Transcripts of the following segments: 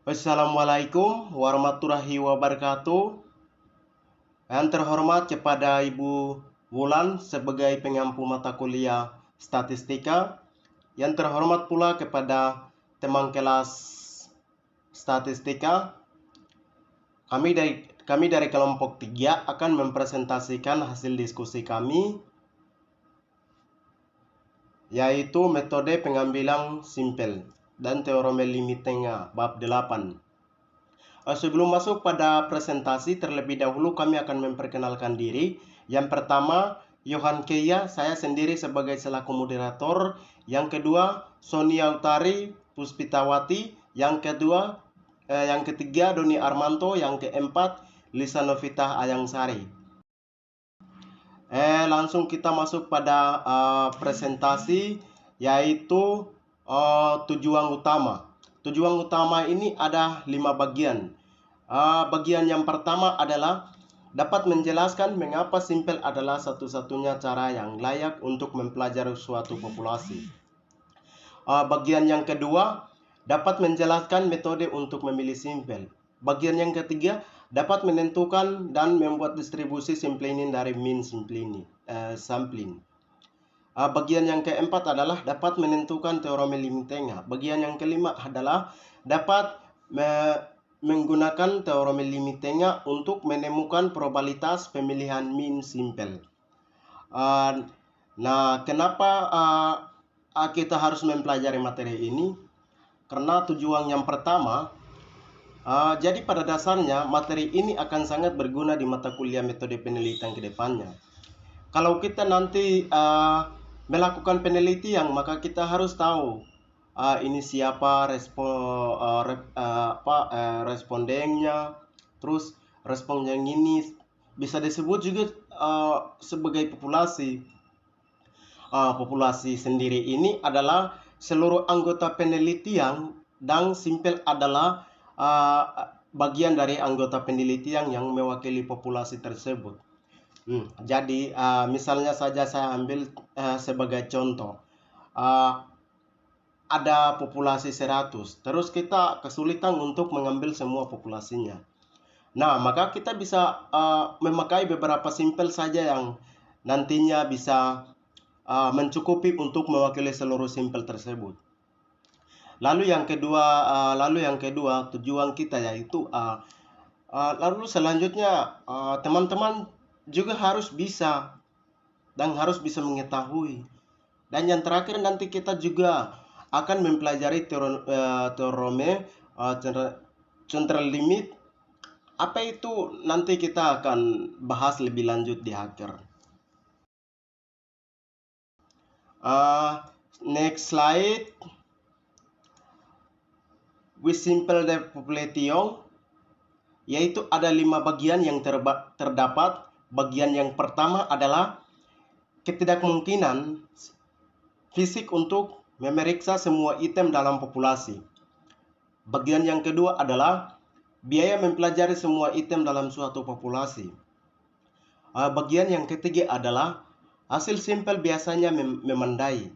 Assalamualaikum warahmatullahi wabarakatuh. Yang terhormat kepada Ibu Wulan sebagai pengampu mata kuliah Statistika. Yang terhormat pula kepada teman kelas Statistika. Kami dari kelompok 3 akan mempresentasikan hasil diskusi kami, yaitu metode pengambilan simpel dan teorema limit tengah bab 8. Sebelum masuk pada presentasi, terlebih dahulu kami akan memperkenalkan diri. Yang pertama, Yohan Keia, saya sendiri sebagai selaku moderator. Yang kedua, Sonia Utari Puspitawati. Yang ketiga, Doni Armanto. Yang keempat, Lisa Novita Ayangsari. Langsung kita masuk pada presentasi, yaitu tujuan utama. Tujuan utama ini ada 5 bagian. Bagian yang pertama adalah dapat menjelaskan mengapa simpel adalah satu-satunya cara yang layak untuk mempelajari suatu populasi. Bagian yang kedua dapat menjelaskan metode untuk memilih simpel. Bagian yang ketiga dapat menentukan dan membuat distribusi sampling dari mean sampling. Bagian yang keempat adalah dapat menentukan teorema limit tengah. Bagian yang kelima adalah dapat menggunakan teorema limit tengah untuk menemukan probabilitas pemilihan mean simple. Nah, kenapa kita harus mempelajari materi ini? Karena tujuan yang pertama, jadi pada dasarnya materi ini akan sangat berguna di mata kuliah metode penelitian ke depannya. Kalau kita nanti melakukan penelitian, maka kita harus tahu ini siapa respondennya, terus respon yang ini bisa disebut juga sebagai populasi. Populasi sendiri ini adalah seluruh anggota penelitian, dan simpel adalah bagian dari anggota penelitian yang mewakili populasi tersebut. Jadi misalnya saja saya ambil sebagai contoh, ada populasi 100, terus kita kesulitan untuk mengambil semua populasinya. Nah, maka kita bisa memakai beberapa simpel saja yang nantinya bisa mencukupi untuk mewakili seluruh simpel tersebut. Lalu yang kedua tujuan kita yaitu lalu selanjutnya teman-teman juga harus bisa mengetahui. Dan yang terakhir nanti kita juga akan mempelajari teorema central limit. Apa itu nanti kita akan bahas lebih lanjut di akhir. Next slide. With simple population, yaitu ada 5 bagian yang terdapat. Bagian yang pertama adalah ketidakmungkinan fisik untuk memeriksa semua item dalam populasi. Bagian yang kedua adalah biaya mempelajari semua item dalam suatu populasi. Bagian yang ketiga adalah hasil simpel biasanya memandai.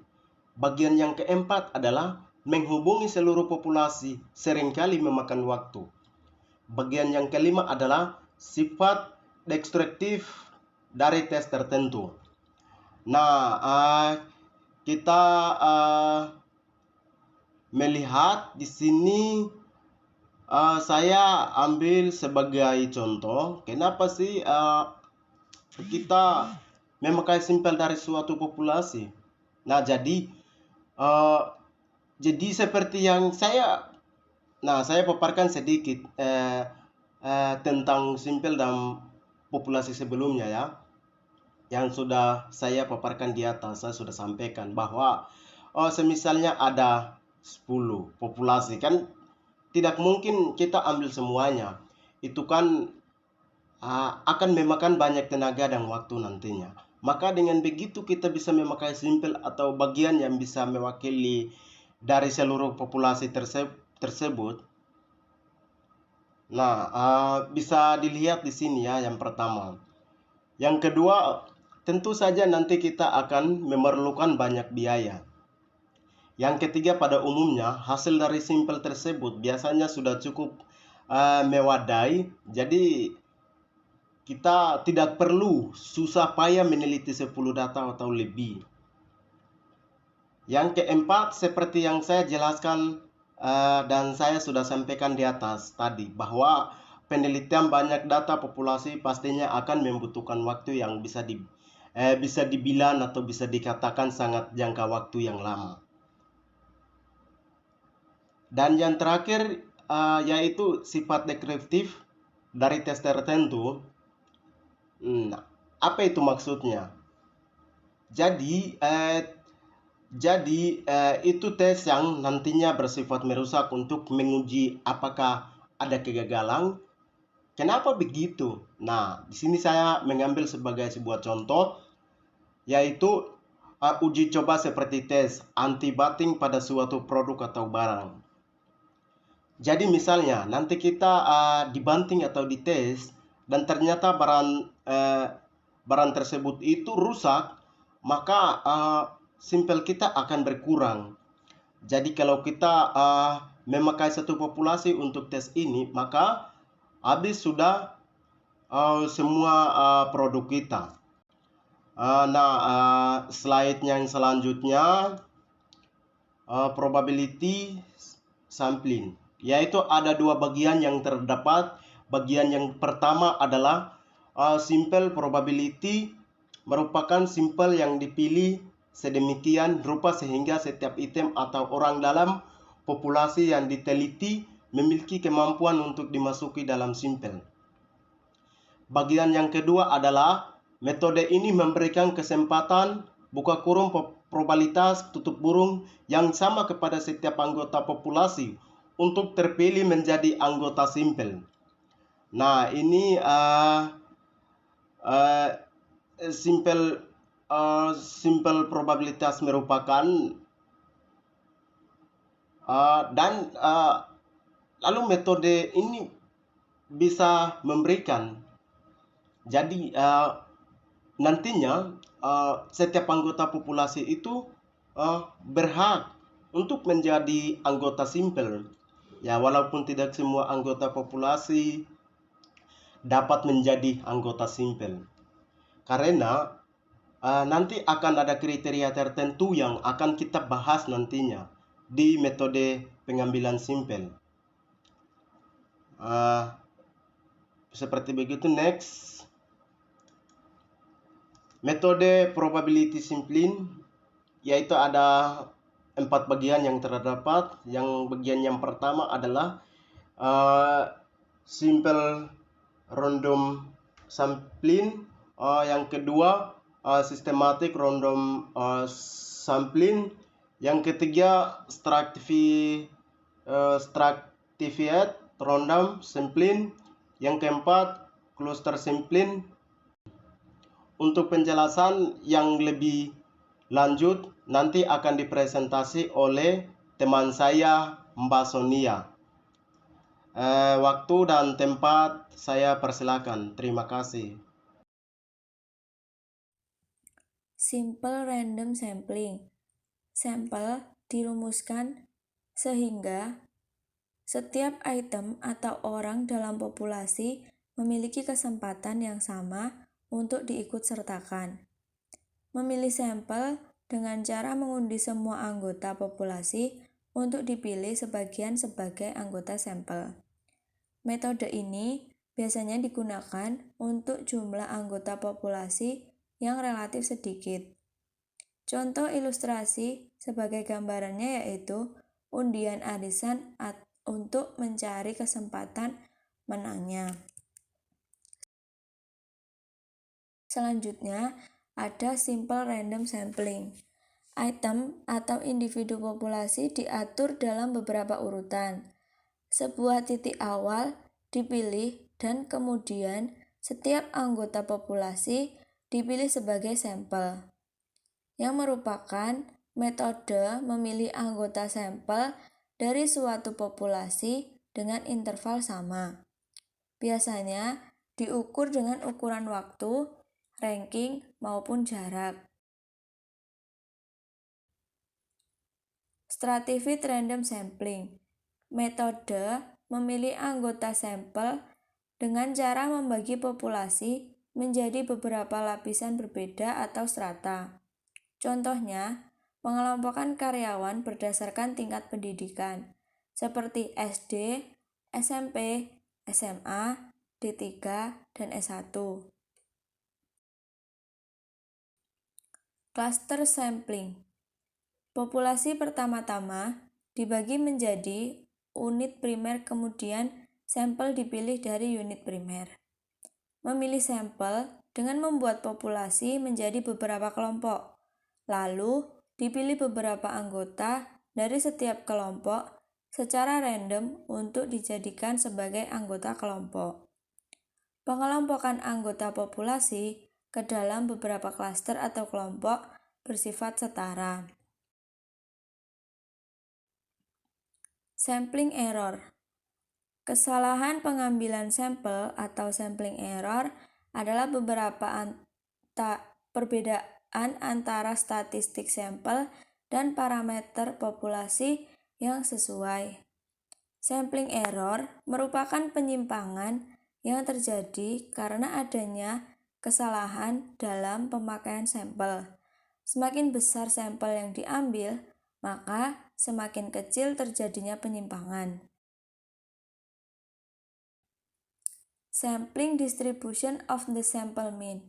Bagian yang keempat adalah menghubungi seluruh populasi seringkali memakan waktu. Bagian yang kelima adalah sifat destruktif dari tes tertentu. Nah, kita melihat di sini, saya ambil sebagai contoh kenapa sih kita memakai simpel dari suatu populasi. Nah, jadi seperti yang saya paparkan sedikit tentang simpel dan populasi sebelumnya ya, yang sudah saya paparkan di atas. Saya sudah sampaikan bahwa semisalnya ada 10 populasi, kan tidak mungkin kita ambil semuanya. Itu kan akan memakan banyak tenaga dan waktu nantinya. Maka dengan begitu kita bisa memakai simpel atau bagian yang bisa mewakili dari seluruh populasi tersebut. Nah, bisa dilihat di sini ya, yang pertama. Yang kedua, tentu saja nanti kita akan memerlukan banyak biaya. Yang ketiga, pada umumnya hasil dari sampel tersebut biasanya sudah cukup mewadai, jadi kita tidak perlu susah payah meneliti 10 data atau lebih. Yang keempat, seperti yang saya jelaskan dan saya sudah sampaikan di atas tadi, bahwa penelitian banyak data populasi pastinya akan membutuhkan waktu yang bisa dibilang atau bisa dikatakan sangat jangka waktu yang lama. Dan yang terakhir yaitu sifat deskriptif dari tes tertentu. Nah, apa itu maksudnya? Jadi, itu tes yang nantinya bersifat merusak untuk menguji apakah ada kegagalan. Kenapa begitu? Nah, di sini saya mengambil sebagai sebuah contoh, yaitu uji coba seperti tes anti-batting pada suatu produk atau barang. Jadi misalnya nanti kita dibanting atau dites dan ternyata barang tersebut itu rusak, maka sampel kita akan berkurang. Jadi kalau kita memakai satu populasi untuk tes ini, maka habis sudah semua produk kita. Slide yang selanjutnya, probability sampling, yaitu ada dua bagian yang terdapat. Bagian yang pertama adalah simple probability, merupakan simple yang dipilih sedemikian rupa sehingga setiap item atau orang dalam populasi yang diteliti memiliki kemampuan untuk dimasuki dalam simple. Bagian yang kedua adalah metode ini memberikan kesempatan buka kurung probabilitas tutup burung yang sama kepada setiap anggota populasi untuk terpilih menjadi anggota simple. Nah, ini simple probabilitas merupakan lalu metode ini bisa memberikan. Jadi nantinya setiap anggota populasi itu berhak untuk menjadi anggota simple. Ya, walaupun tidak semua anggota populasi dapat menjadi anggota simple. Karena nanti akan ada kriteria tertentu yang akan kita bahas nantinya di metode pengambilan simple. Seperti begitu. Next. Metode probability sampling, yaitu ada 4 bagian yang terdapat. Yang bagian yang pertama adalah simple random sampling. Yang kedua systematic random sampling. Yang ketiga stratified random sampling. Yang keempat cluster sampling. Untuk penjelasan yang lebih lanjut nanti akan dipresentasi oleh teman saya, Mbak Sonia. Waktu dan tempat saya persilakan. Terima kasih. Simple random sampling. Sampel dirumuskan sehingga setiap item atau orang dalam populasi memiliki kesempatan yang sama untuk diikutsertakan. Memilih sampel dengan cara mengundi semua anggota populasi untuk dipilih sebagian sebagai anggota sampel. Metode ini biasanya digunakan untuk jumlah anggota populasi yang relatif sedikit. Contoh ilustrasi sebagai gambarannya yaitu undian arisan untuk mencari kesempatan menangnya. Selanjutnya, ada simple random sampling. Item atau individu populasi diatur dalam beberapa urutan. Sebuah titik awal dipilih dan kemudian setiap anggota populasi dipilih sebagai sampel, yang merupakan metode memilih anggota sampel dari suatu populasi dengan interval sama. Biasanya diukur dengan ukuran waktu, ranking, maupun jarak. Stratified random sampling. Metode memilih anggota sampel dengan cara membagi populasi menjadi beberapa lapisan berbeda atau strata. Contohnya, pengelompokan karyawan berdasarkan tingkat pendidikan, seperti SD, SMP, SMA, D3, dan S1. Cluster sampling. Populasi pertama-tama dibagi menjadi unit primer, kemudian sampel dipilih dari unit primer. Memilih sampel dengan membuat populasi menjadi beberapa kelompok, lalu dipilih beberapa anggota dari setiap kelompok secara random untuk dijadikan sebagai anggota kelompok. Pengelompokan anggota populasi ke dalam beberapa klaster atau kelompok bersifat setara. Sampling error. Kesalahan pengambilan sampel atau sampling error adalah beberapa perbedaan antara statistik sampel dan parameter populasi yang sesuai. Sampling error merupakan penyimpangan yang terjadi karena adanya kesalahan dalam pemakaian sampel. Semakin besar sampel yang diambil, maka semakin kecil terjadinya penyimpangan. Sampling distribution of the sample mean.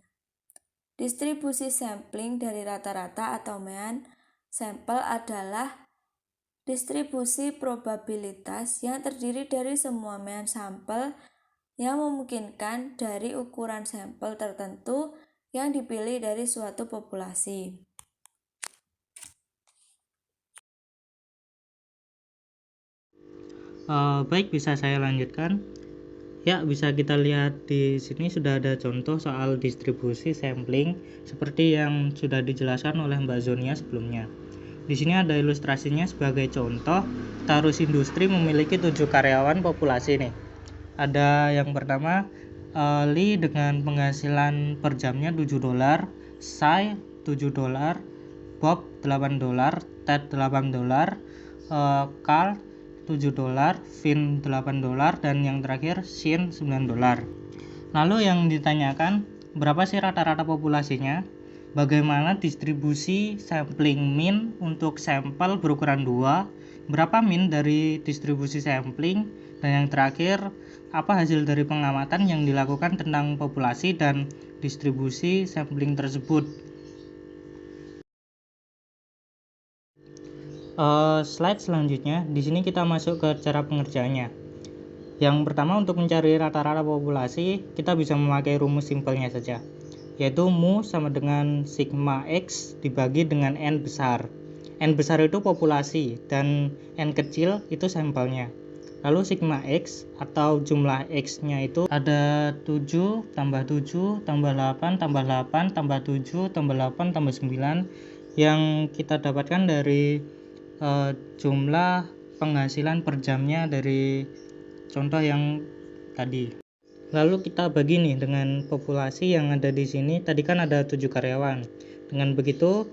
Distribusi sampling dari rata-rata atau mean sampel adalah distribusi probabilitas yang terdiri dari semua mean sampel yang memungkinkan dari ukuran sampel tertentu yang dipilih dari suatu populasi. Baik, bisa saya lanjutkan. Ya, bisa kita lihat di sini sudah ada contoh soal distribusi sampling seperti yang sudah dijelaskan oleh Mbak Zonia sebelumnya. Di sini ada ilustrasinya sebagai contoh. Tarus Industri memiliki 7 karyawan populasi nih. Ada yang pertama Lee dengan penghasilan per jamnya $7, Sai $7, Bob $8, Ted $8, Carl $7, Vin $8, dan yang terakhir Shin $9. Lalu yang ditanyakan, berapa sih rata-rata populasinya? Bagaimana distribusi sampling mean untuk sampel berukuran 2? Berapa mean dari distribusi sampling? Dan yang terakhir, apa hasil dari pengamatan yang dilakukan tentang populasi dan distribusi sampling tersebut? Slide selanjutnya, di sini kita masuk ke cara pengerjaannya. Yang pertama, untuk mencari rata-rata populasi, kita bisa memakai rumus simpelnya saja, yaitu mu sama dengan sigma x dibagi dengan n besar. N besar itu populasi dan n kecil itu sampelnya. Lalu sigma x atau jumlah x-nya itu ada 7 tambah 7 tambah 8 tambah 8 tambah 7 tambah 8 tambah 9 yang kita dapatkan dari jumlah penghasilan per jamnya dari contoh yang tadi. Lalu kita bagi nih dengan populasi yang ada di sini. Tadi kan ada 7 karyawan. Dengan begitu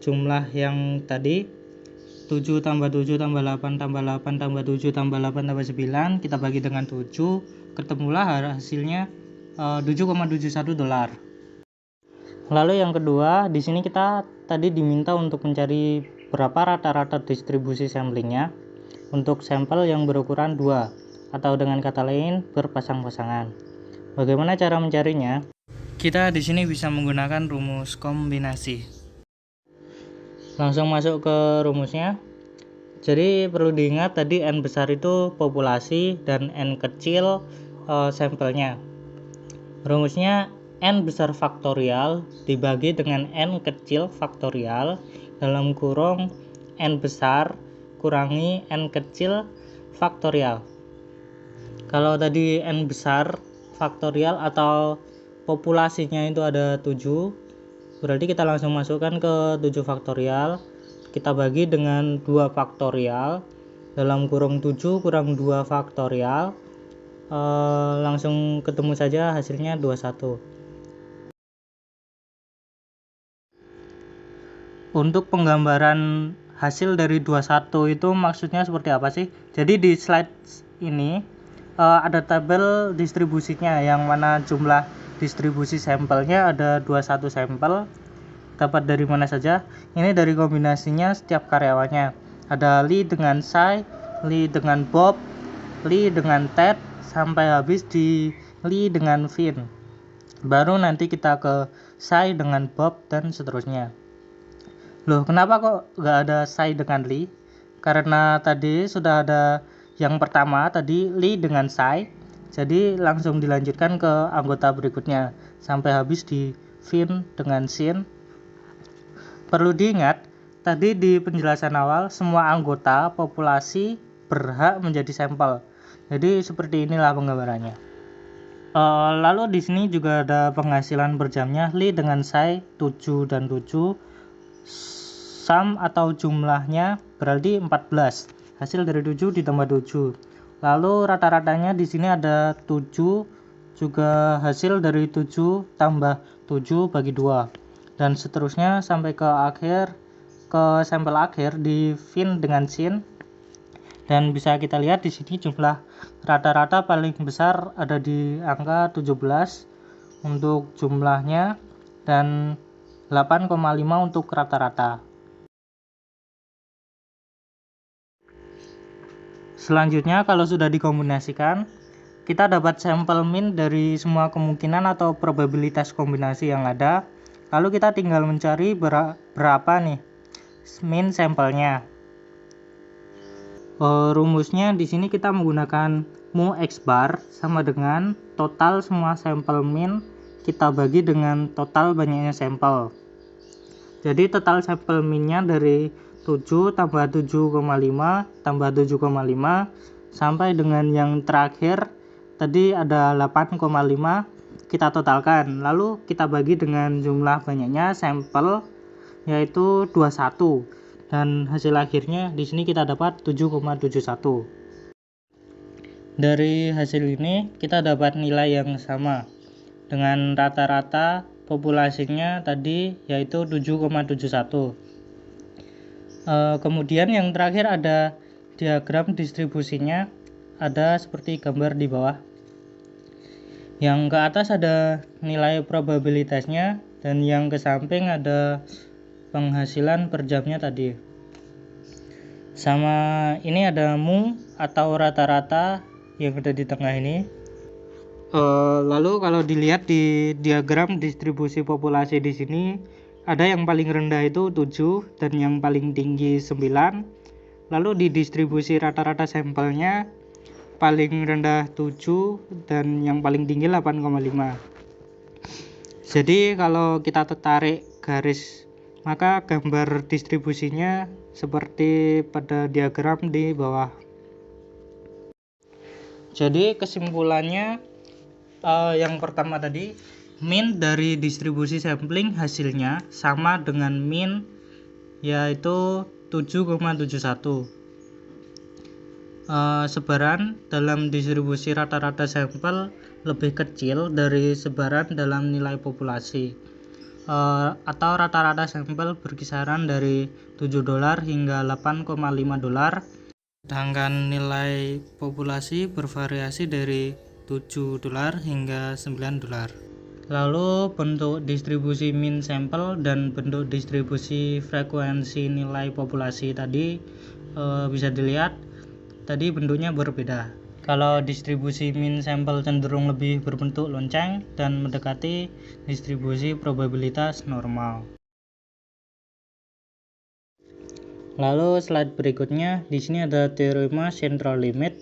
jumlah yang tadi 7 tambah 7 tambah 8 tambah 8 tambah 7 tambah 8 tambah 9 kita bagi dengan 7, ketemulah hasilnya $7,71. Lalu yang kedua, di sini kita tadi diminta untuk mencari berapa rata-rata distribusi samplingnya untuk sampel yang berukuran 2 atau dengan kata lain berpasang-pasangan. Bagaimana cara mencarinya? Kita di sini bisa menggunakan rumus kombinasi. Langsung masuk ke rumusnya. Jadi perlu diingat tadi n besar itu populasi dan n kecil sampelnya. Rumusnya n besar faktorial dibagi dengan n kecil faktorial dalam kurung n besar kurangi n kecil faktorial. Kalau tadi n besar faktorial atau populasinya itu ada 7, berarti kita langsung masukkan ke 7 faktorial, kita bagi dengan 2 faktorial dalam kurung 7 kurang 2 faktorial, langsung ketemu saja hasilnya 21. Untuk penggambaran hasil dari 21 itu maksudnya seperti apa sih? Jadi di slide ini ada tabel distribusinya, yang mana jumlah distribusi sampelnya ada 21 sampel. Dapat dari mana saja? Ini dari kombinasinya setiap karyawannya. Ada Lee dengan Sai, Lee dengan Bob, Lee dengan Ted, sampai habis di Lee dengan Vin. Baru nanti kita ke Sai dengan Bob dan seterusnya. Loh, kenapa kok nggak ada Sai dengan Lee? Karena tadi sudah ada yang pertama tadi Lee dengan Sai, jadi langsung dilanjutkan ke anggota berikutnya sampai habis di Vin dengan Shin. Perlu diingat, tadi di penjelasan awal semua anggota populasi berhak menjadi sampel. Jadi seperti inilah penggambarannya. Lalu di sini juga ada penghasilan per jamnya. Lee dengan Sai 7 dan 7. Sum atau jumlahnya berarti 14. Hasil dari 7 ditambah 7. Lalu rata-ratanya di sini ada 7, juga hasil dari 7 tambah 7 bagi 2. Dan seterusnya sampai ke sampel akhir di Vin dengan Shin. Dan bisa kita lihat di sini jumlah rata-rata paling besar ada di angka 17 untuk jumlahnya dan 8,5 untuk rata-rata. Selanjutnya, kalau sudah dikombinasikan, kita dapat sampel min dari semua kemungkinan atau probabilitas kombinasi yang ada. Lalu kita tinggal mencari berapa nih min sampelnya. Rumusnya di sini kita menggunakan mu x bar sama dengan total semua sampel min kita bagi dengan total banyaknya sampel. Jadi total sampel minnya dari 7 tambah 7,5 tambah 7,5 sampai dengan yang terakhir tadi ada 8,5 kita totalkan, lalu kita bagi dengan jumlah banyaknya sampel yaitu 21 dan hasil akhirnya di sini kita dapat 7,71. Dari hasil ini kita dapat nilai yang sama dengan rata-rata populasinya tadi yaitu 7,71. Kemudian yang terakhir ada diagram distribusinya, ada seperti gambar di bawah. Yang ke atas ada nilai probabilitasnya dan yang ke samping ada penghasilan per jamnya tadi. Sama ini ada mu atau rata-rata yang ada di tengah ini. Lalu kalau dilihat di diagram distribusi populasi di sini, ada yang paling rendah itu 7 dan yang paling tinggi 9. Lalu di distribusi rata-rata sampelnya paling rendah 7 dan yang paling tinggi 8,5. Jadi kalau kita tarik garis, maka gambar distribusinya seperti pada diagram di bawah. Jadi kesimpulannya yang pertama tadi, min dari distribusi sampling hasilnya sama dengan min yaitu 7,71. Sebaran dalam distribusi rata-rata sampel lebih kecil dari sebaran dalam nilai populasi, atau rata-rata sampel berkisaran dari $7 hingga $8,5, sedangkan nilai populasi bervariasi dari $7 hingga $9. Lalu bentuk distribusi min sampel dan bentuk distribusi frekuensi nilai populasi tadi bisa dilihat tadi bentuknya berbeda. Kalau distribusi min sampel cenderung lebih berbentuk lonceng dan mendekati distribusi probabilitas normal. Lalu slide berikutnya, di sini ada teorema central limit.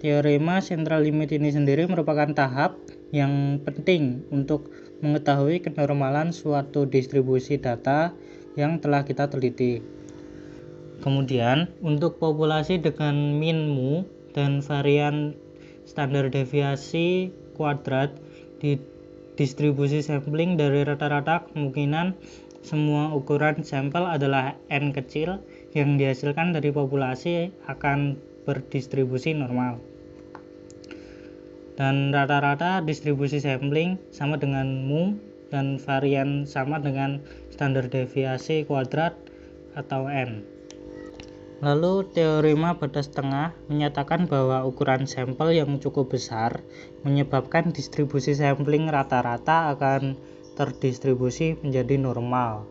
Teorema central limit ini sendiri merupakan tahap yang penting untuk mengetahui kenormalan suatu distribusi data yang telah kita teliti. Kemudian, untuk populasi dengan min mu dan varian standar deviasi kuadrat di distribusi sampling dari rata-rata kemungkinan semua ukuran sampel adalah n kecil yang dihasilkan dari populasi akan berdistribusi normal. Dan rata-rata distribusi sampling sama dengan mu dan varian sama dengan standar deviasi kuadrat atau n. Lalu teorema batas tengah menyatakan bahwa ukuran sampel yang cukup besar menyebabkan distribusi sampling rata-rata akan terdistribusi menjadi normal.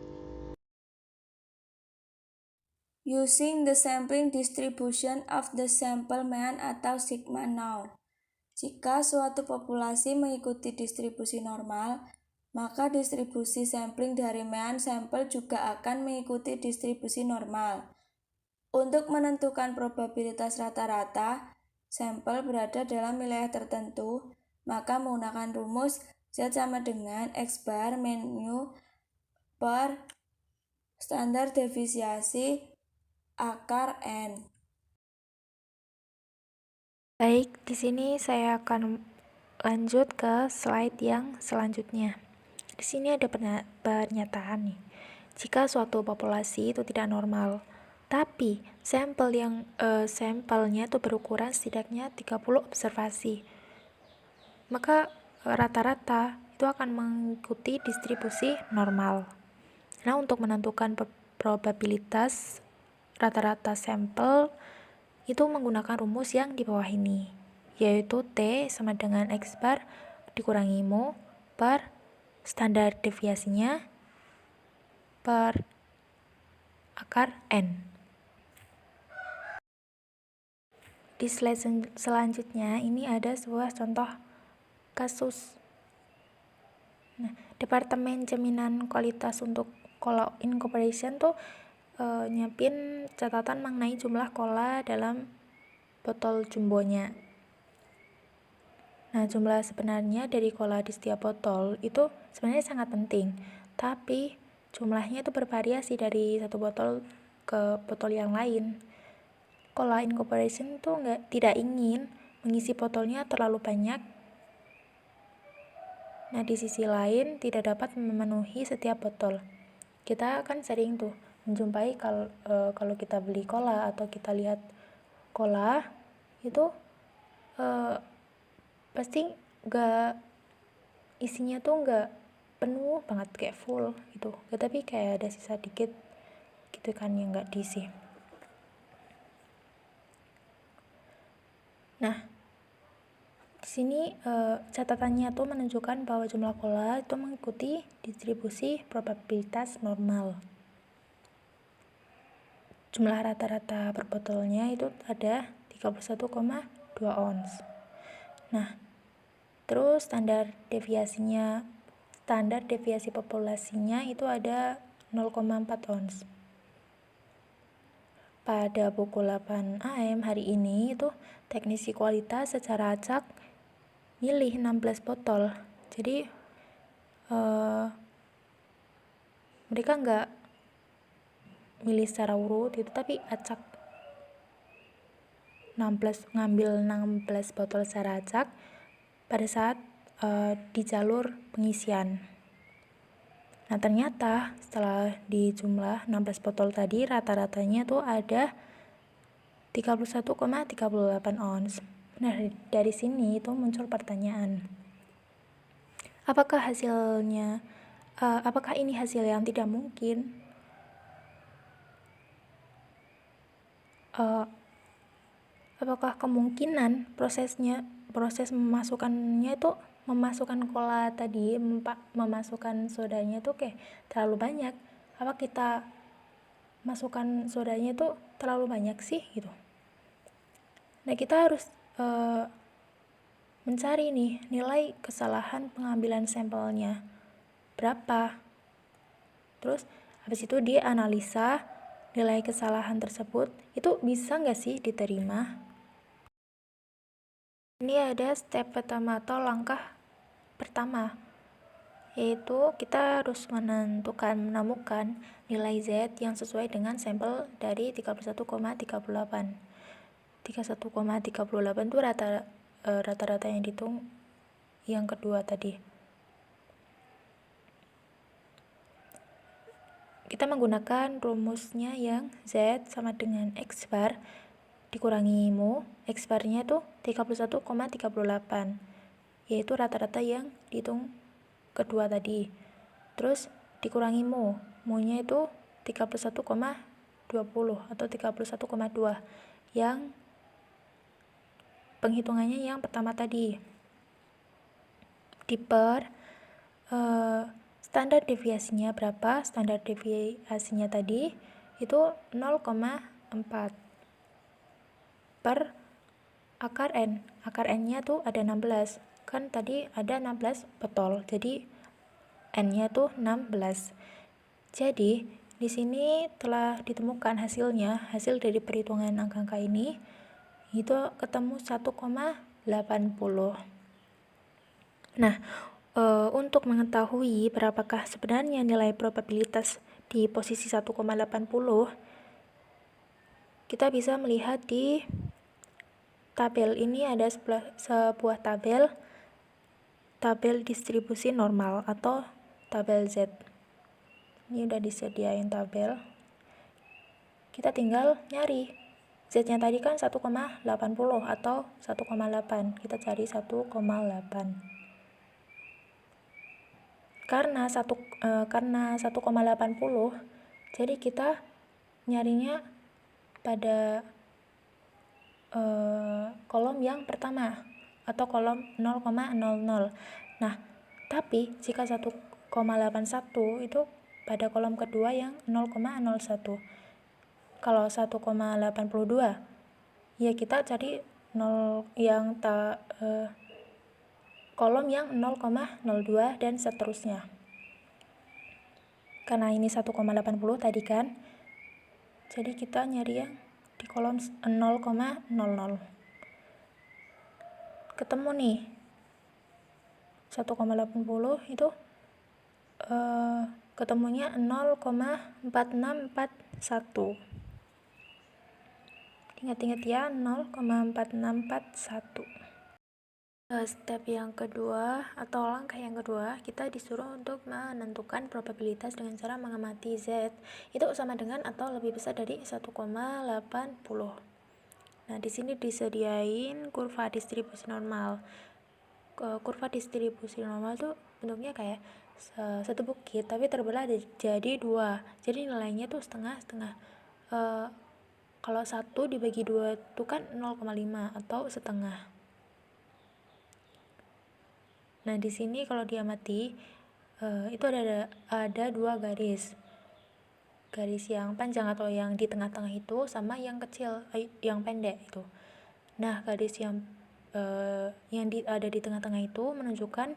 Using the sampling distribution of the sample mean atau sigma now. Jika suatu populasi mengikuti distribusi normal, maka distribusi sampling dari mean sampel juga akan mengikuti distribusi normal. Untuk menentukan probabilitas rata-rata sampel berada dalam wilayah tertentu, maka menggunakan rumus Z sama dengan X bar min mu per standar deviasi akar N. Baik, di sini saya akan lanjut ke slide yang selanjutnya. Di sini ada pernyataan nih. Jika suatu populasi itu tidak normal, tapi sampelnya itu berukuran setidaknya 30 observasi, maka rata-rata itu akan mengikuti distribusi normal. Nah, untuk menentukan probabilitas rata-rata sampel itu menggunakan rumus yang di bawah ini, yaitu T sama dengan X bar dikurangi mu per standar deviasinya per akar N. Di slide selanjutnya ini ada sebuah contoh kasus. Nah, Departemen Jaminan Kualitas untuk Cola Incorporation tuh nyiapin catatan mengenai jumlah cola dalam botol jumbonya. Nah, jumlah sebenarnya dari cola di setiap botol itu sebenarnya sangat penting, tapi jumlahnya itu bervariasi dari satu botol ke botol yang lain. Cola Incorporation itu tidak ingin mengisi botolnya terlalu banyak. Nah, di sisi lain tidak dapat memenuhi setiap botol. Kita kan sering tuh menjumpai kalau kita beli cola atau kita lihat cola itu pasti isinya tuh nggak penuh banget kayak full gitu, tapi kayak ada sisa dikit gitu kan yang nggak diisi. Nah, di sini catatannya tuh menunjukkan bahwa jumlah cola itu mengikuti distribusi probabilitas normal. Jumlah rata-rata per botolnya itu ada 31,2 ons. Nah, terus standar deviasi populasinya itu ada 0,4 ons. Pada pukul 8 AM hari ini itu teknisi kualitas secara acak milih 16 botol. Jadi mereka nggak milih secara urut itu, tapi acak ngambil 16 botol secara acak pada saat di jalur pengisian. Nah, ternyata setelah di jumlah 16 botol tadi rata-ratanya tuh ada 31,38 ons. Nah, dari sini itu muncul pertanyaan, apakah ini hasil yang tidak mungkin? Apakah kemungkinan proses memasukkannya itu memasukkan cola tadi, memasukkan sodanya itu kayak terlalu banyak? Apa kita masukkan sodanya itu terlalu banyak sih gitu? Nah, kita harus mencari nih nilai kesalahan pengambilan sampelnya berapa. Terus habis itu dia analisa nilai kesalahan tersebut itu bisa nggak sih diterima. Ini ada step pertama atau langkah pertama, yaitu kita harus menemukan nilai Z yang sesuai dengan sampel dari 31,38. 31,38 itu rata-rata yang dihitung yang kedua tadi. Kita menggunakan rumusnya yang Z sama dengan X bar dikurangi mu, X barnya tuh 31,38, yaitu rata-rata yang dihitung tadi. Terus dikurangi mu nya itu 31,38. atau 31,2 yang penghitungannya yang pertama tadi. Standar deviasinya berapa? Standar deviasinya tadi itu 0,4 per akar N. Akar N-nya tuh ada 16. Kan tadi ada 16 botol. Jadi N-nya tuh 16. Jadi di sini telah ditemukan hasil dari perhitungan angka-angka ini itu ketemu 1,80. Nah, untuk mengetahui berapakah sebenarnya nilai probabilitas di posisi 1,80, kita bisa melihat di tabel ini. Ada sebuah tabel distribusi normal atau tabel Z. Ini udah disediain tabel. Kita tinggal nyari. Z-nya tadi kan 1,80 atau 1,8. Kita cari 1,8. Karena 1,80, jadi kita nyarinya pada kolom yang pertama atau kolom 0,00. Nah, tapi jika 1,81 itu pada kolom kedua yang 0,01. Kalau 1,82 ya kita cari kolom yang 0,02 dan seterusnya. Karena ini 1,80 tadi kan, jadi kita nyari yang di kolom 0,00. Ketemu nih 1,80 itu ketemunya 0,4641. Ingat-ingat ya, 0,4641. Step yang kedua atau langkah yang kedua, kita disuruh untuk menentukan probabilitas dengan cara mengamati Z. Itu sama dengan atau lebih besar dari 1,80. Nah, di sini disediain kurva distribusi normal. Kurva distribusi normal tuh bentuknya kayak satu bukit tapi terbelah jadi dua. Jadi nilainya tuh setengah-setengah. Kalau 1 dibagi 2 itu kan 0,5 atau setengah. Nah, di sini kalau diamati itu ada dua garis. Garis yang panjang atau yang di tengah-tengah itu sama yang kecil, yang pendek itu. Nah, garis yang ada di tengah-tengah itu menunjukkan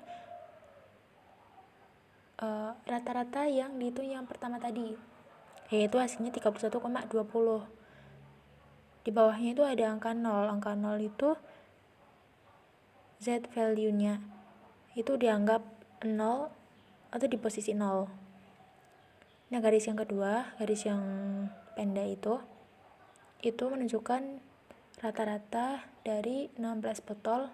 rata-rata yang yang pertama tadi, yaitu hasilnya 31,20. Di bawahnya itu ada angka 0. Angka 0 itu Z value-nya itu dianggap 0 atau di posisi 0. Nah, garis yang kedua, garis yang pendek itu menunjukkan rata-rata dari 16 botol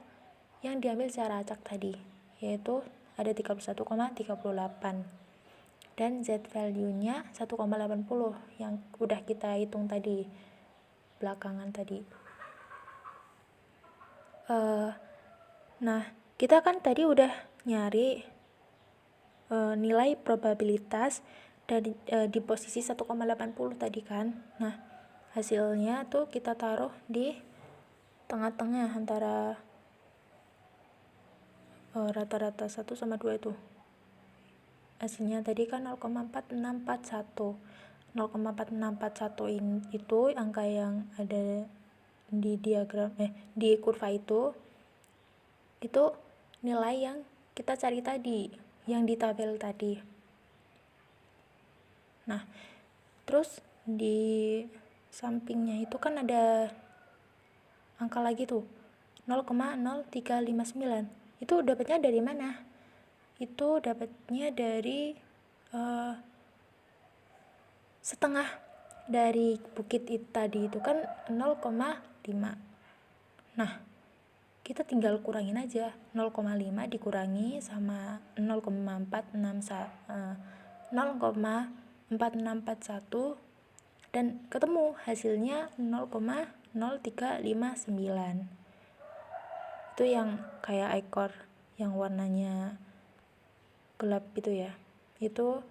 yang diambil secara acak tadi, yaitu ada 31,38. Dan Z value-nya 1,80 yang udah kita hitung tadi belakangan tadi. Nah, kita kan tadi udah nyari nilai probabilitas dari di posisi 1,80 tadi kan. Nah, hasilnya tuh kita taruh di tengah-tengah antara rata-rata 1 sama 2 itu. Hasilnya tadi kan 0,4641. 0,4641 itu angka yang ada di diagram di kurva itu nilai yang kita cari tadi, yang di tabel tadi. Nah, terus di sampingnya itu kan ada angka lagi tuh 0,0359. Itu dapatnya dari mana? Itu dapatnya dari setengah dari bukit tadi itu kan 0,5. Nah, kita tinggal kurangin aja 0,5 dikurangi sama 0,4641 dan ketemu hasilnya 0,0359. Itu yang kayak ekor yang warnanya gelap itu ya. Itu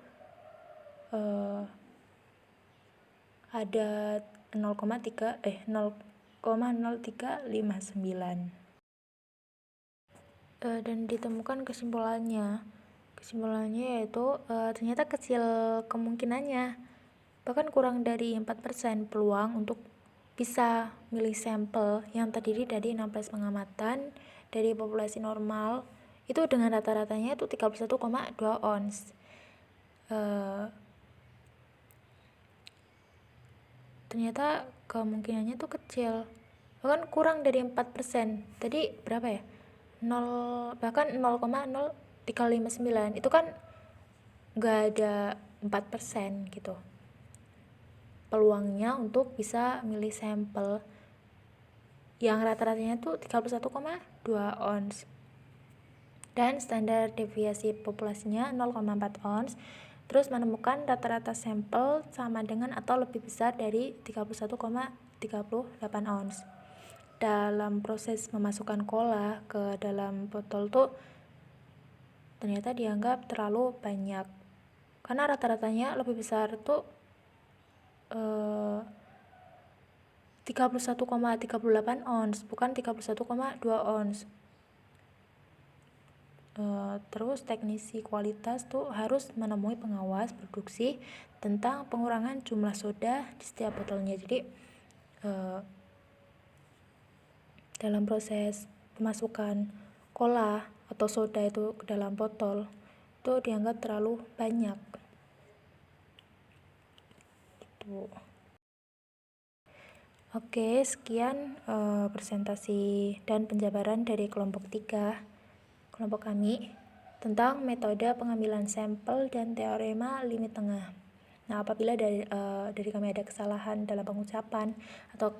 ada 0,0359. Dan ditemukan kesimpulannya yaitu ternyata kecil kemungkinannya, bahkan kurang dari 4% peluang untuk bisa milih sampel yang terdiri dari 16 pengamatan dari populasi normal itu dengan rata-ratanya itu 31,2 ons. Ternyata kemungkinannya itu kecil, bahkan kurang dari 4%. Tadi berapa ya? bahkan 0,0359 itu kan nggak ada 4% gitu peluangnya untuk bisa milih sampel yang rata-ratanya tuh 31,2 ons dan standar deviasi populasinya 0,4 ons, terus menemukan rata-rata sampel sama dengan atau lebih besar dari 31,38 ons. Dalam proses memasukkan cola ke dalam botol tuh ternyata dianggap terlalu banyak karena rata-ratanya lebih besar tuh 31,38 ons bukan 31,2 ons. Terus teknisi kualitas tuh harus menemui pengawas produksi tentang pengurangan jumlah soda di setiap botolnya. Jadi dalam proses pemasukan cola atau soda itu ke dalam botol itu dianggap terlalu banyak gitu. Oke, sekian presentasi dan penjabaran dari kelompok 3 kelompok kami tentang metode pengambilan sampel dan teorema limit tengah. Nah, apabila dari kami ada kesalahan dalam pengucapan atau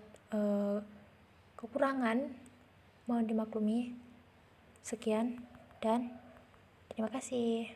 kekurangan, mohon dimaklumi. Sekian dan terima kasih.